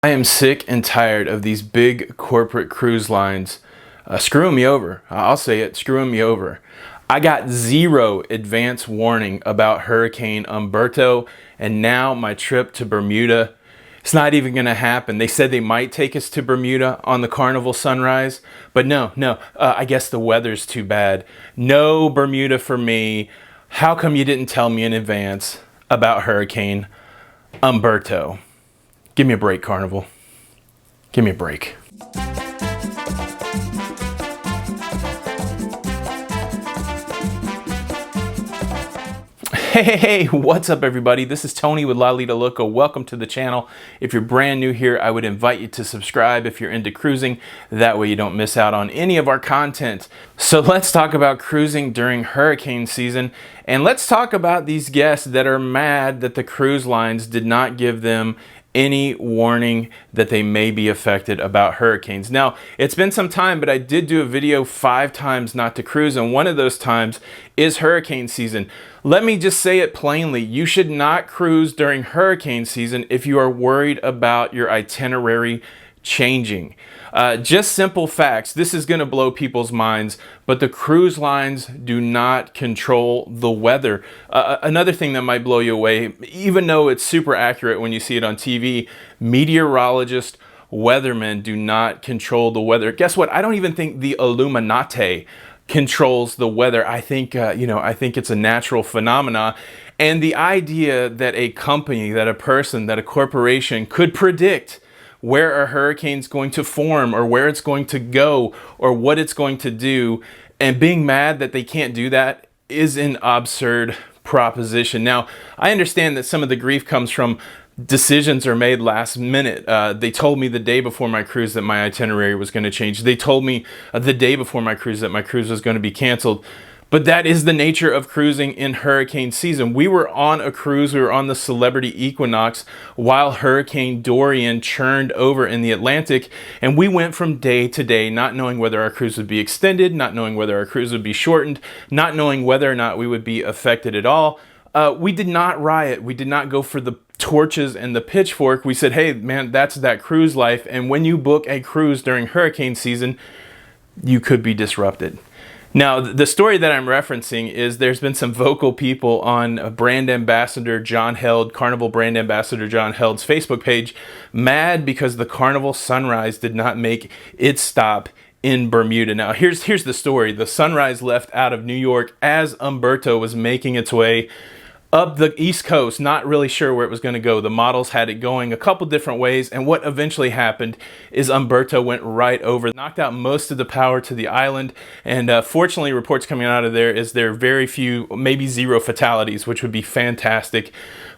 I am sick and tired of these big corporate cruise lines screwing me over. I'll say it, screwing me over. I got zero advance warning about Hurricane Humberto, and now my trip to Bermuda, it's not even going to happen. They said they might take us to Bermuda on the Carnival sunrise, but no, I guess the weather's too bad. No Bermuda for me. How come you didn't tell me in advance about Hurricane Humberto? Give me a break, Carnival. Give me a break. Hey, what's up everybody? This is Tony with Lido, Loca. Welcome to the channel. If you're brand new here, I would invite you to subscribe if you're into cruising. That way you don't miss out on any of our content. So let's talk about cruising during hurricane season. And let's talk about these guests that are mad that the cruise lines did not give them any warning that they may be affected about hurricanes. Now, it's been some time, but I did do a video 5 times not to cruise, and one of those times is hurricane season. Let me just say it plainly. You should not cruise during hurricane season if you are worried about your itinerary changing. Just simple facts. This is going to blow people's minds, but the cruise lines do not control the weather. Another thing that might blow you away, even though it's super accurate when you see it on TV, meteorologists, weathermen do not control the weather. Guess what? I don't even think the Illuminati controls the weather. I think, I think it's a natural phenomena. And the idea that a company, that a person, that a corporation could predict where a hurricane's going to form or where it's going to go or what it's going to do, and being mad that they can't do that is an absurd proposition. Now, I understand that some of the grief comes from decisions are made last minute. They told me the day before my cruise that my itinerary was going to change. They told me the day before my cruise that my cruise was going to be canceled. But that is the nature of cruising in hurricane season. We were on a cruise, we were on the Celebrity Equinox while Hurricane Dorian churned over in the Atlantic, and we went from day to day not knowing whether our cruise would be extended, not knowing whether our cruise would be shortened, not knowing whether or not we would be affected at all. We did not riot. We did not go for the torches and the pitchfork. We said, hey man, that's that cruise life, and when you book a cruise during hurricane season, you could be disrupted. Now, the story that I'm referencing is there's been some vocal people on brand ambassador John Held, Carnival brand ambassador John Held's Facebook page, mad because the Carnival sunrise did not make its stop in Bermuda. Now, here's the story. The sunrise left out of New York as Humberto was making its way up the East Coast, not really sure where it was going to go. The models had it going a couple different ways, and what eventually happened is Humberto went right over, knocked out most of the power to the island, and fortunately reports coming out of there is there are very few, maybe 0 fatalities, which would be fantastic.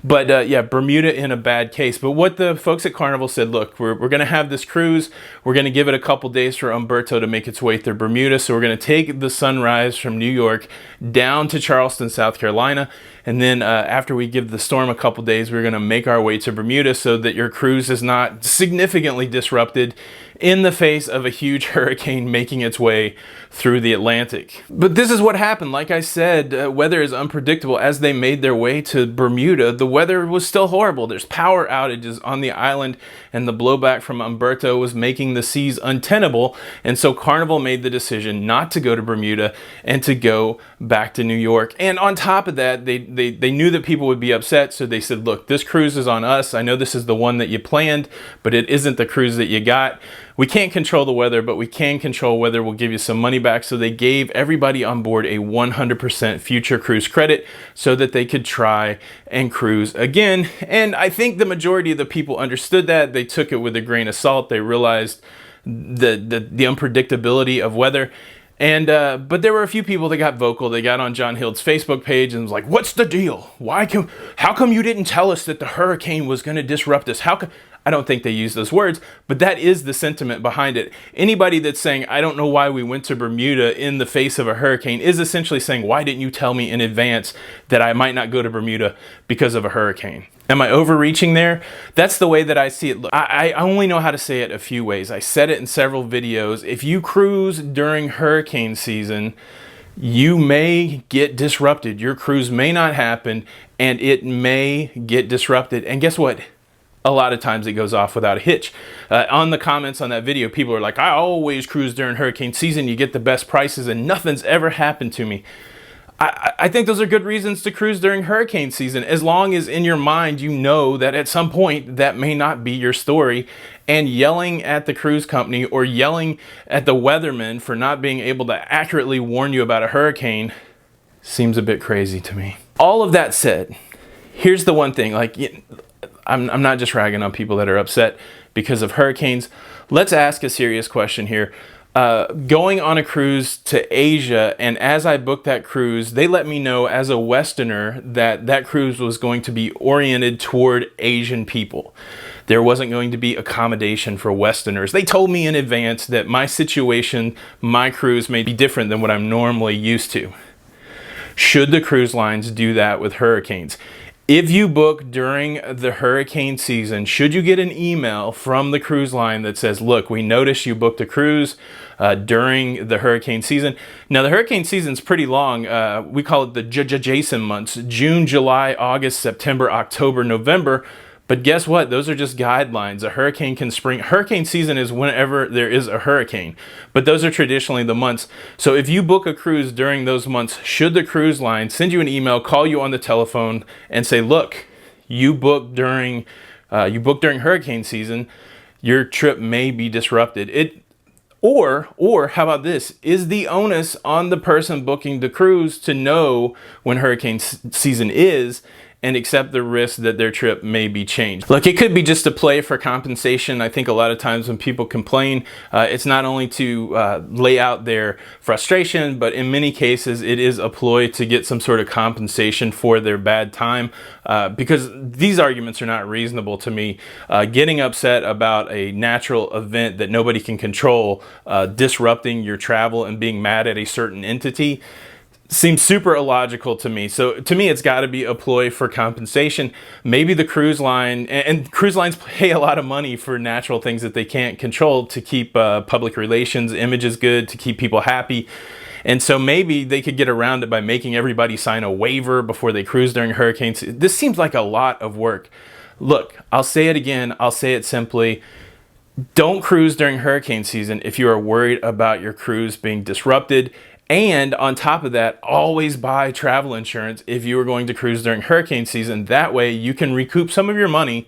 But yeah, Bermuda in a bad case. But what the folks at Carnival said, look, we're going to have this cruise. We're going to give it a couple days for Humberto to make its way through Bermuda. So we're going to take the sunrise from New York down to Charleston, South Carolina. And then after we give the storm a couple days, we're going to make our way to Bermuda so that your cruise is not significantly disrupted in the face of a huge hurricane making its way through the Atlantic. But this is what happened. Like I said, weather is unpredictable. As they made their way to Bermuda, the weather was still horrible. There's power outages on the island, and the blowback from Humberto was making the seas untenable. And so Carnival made the decision not to go to Bermuda and to go back to New York. And on top of that, they knew that people would be upset, so they said, look, this cruise is on us. I know this is the one that you planned, but it isn't the cruise that you got. We can't control the weather, but we can control whether we'll give you some money back. So they gave everybody on board a 100% future cruise credit so that they could try and cruise again. And I think the majority of the people understood that. They took it with a grain of salt. They realized the unpredictability of weather. And but there were a few people that got vocal. They got on John Hild's Facebook page and was like, what's the deal? How come you didn't tell us that the hurricane was going to disrupt us? I don't think they use those words, but that is the sentiment behind it. Anybody that's saying, I don't know why we went to Bermuda in the face of a hurricane is essentially saying, why didn't you tell me in advance that I might not go to Bermuda because of a hurricane? Am I overreaching there? That's the way that I see it. Look, I only know how to say it a few ways. I said it in several videos. If you cruise during hurricane season, you may get disrupted. Your cruise may not happen, and it may get disrupted. And guess what? a lot of times it goes off without a hitch. On the comments on that video, people are like, I always cruise during hurricane season. You get the best prices and nothing's ever happened to me. I think those are good reasons to cruise during hurricane season, as long as in your mind you know that at some point that may not be your story, and yelling at the cruise company or yelling at the weatherman for not being able to accurately warn you about a hurricane seems a bit crazy to me. All of that said, here's the one thing, like, I'm not just ragging on people that are upset because of hurricanes. Let's ask a serious question here. Going on a cruise to Asia, and as I booked that cruise, they let me know as a Westerner that that cruise was going to be oriented toward Asian people. There wasn't going to be accommodation for Westerners. They told me in advance that my situation, my cruise may be different than what I'm normally used to. Should the cruise lines do that with hurricanes? If you book during the hurricane season, should you get an email from the cruise line that says, look, we noticed you booked a cruise during the hurricane season? Now, the hurricane season's pretty long. We call it the Jason months: June, July, August, September, October, November. But guess what? Those are just guidelines. A hurricane can spring. Hurricane season is whenever there is a hurricane, but those are traditionally the months. So if you book a cruise during those months, should the cruise line send you an email, call you on the telephone, and say, look, you booked during hurricane season, your trip may be disrupted. Or how about this? Is the onus on the person booking the cruise to know when hurricane season is and accept the risk that their trip may be changed? Look, it could be just a play for compensation. I think a lot of times when people complain, it's not only to lay out their frustration, but in many cases it is a ploy to get some sort of compensation for their bad time, because these arguments are not reasonable to me. Getting upset about a natural event that nobody can control, disrupting your travel and being mad at a certain entity, seems super illogical to me. So to me, it's got to be a ploy for compensation. Maybe the cruise line, and cruise lines pay a lot of money for natural things that they can't control to keep public relations, images good, to keep people happy. And so maybe they could get around it by making everybody sign a waiver before they cruise during hurricanes. This seems like a lot of work. Look, I'll say it again. I'll say it simply. Don't cruise during hurricane season if you are worried about your cruise being disrupted. And on top of that, always buy travel insurance if you are going to cruise during hurricane season. That way you can recoup some of your money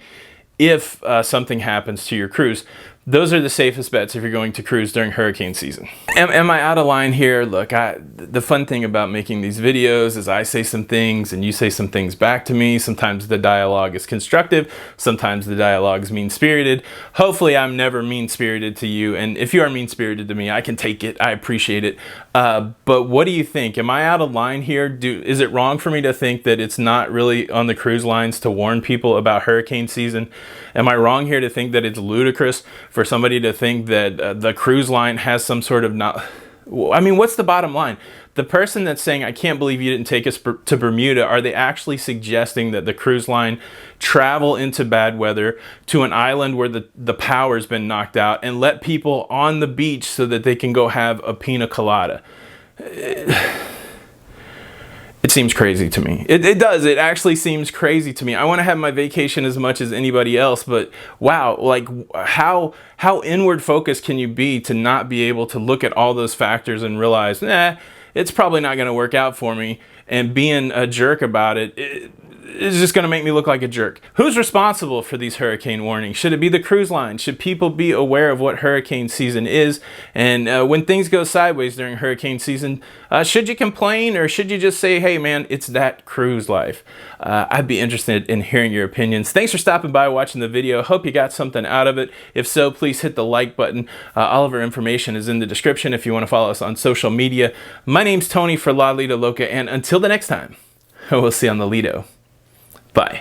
if something happens to your cruise. Those are the safest bets if you're going to cruise during hurricane season. Am I out of line here? Look, the fun thing about making these videos is I say some things and you say some things back to me. Sometimes the dialogue is constructive. Sometimes the dialogue is mean-spirited. Hopefully I'm never mean-spirited to you. And if you are mean-spirited to me, I can take it. I appreciate it. But what do you think? Am I out of line here? Is it wrong for me to think that it's not really on the cruise lines to warn people about hurricane season? Am I wrong here to think that it's ludicrous for somebody to think that the cruise line has some sort of I mean, what's the bottom line? The person that's saying, I can't believe you didn't take us to Bermuda, are they actually suggesting that the cruise line travel into bad weather to an island where the power's been knocked out and let people on the beach so that they can go have a pina colada? It seems crazy to me. It does. It actually seems crazy to me. I want to have my vacation as much as anybody else, but wow, like how inward focused can you be to not be able to look at all those factors and realize, it's probably not going to work out for me, and being a jerk about it is just going to make me look like a jerk. Who's responsible for these hurricane warnings? Should it be the cruise line? Should people be aware of what hurricane season is? And when things go sideways during hurricane season, should you complain, or should you just say, hey man, it's that cruise life? I'd be interested in hearing your opinions. Thanks for stopping by, watching the video. Hope you got something out of it. If so, please hit the like button. All of our information is in the description if you want to follow us on social media. My name's Tony for Lido, Loca, and until the next time, we'll see you on the Lido. Bye.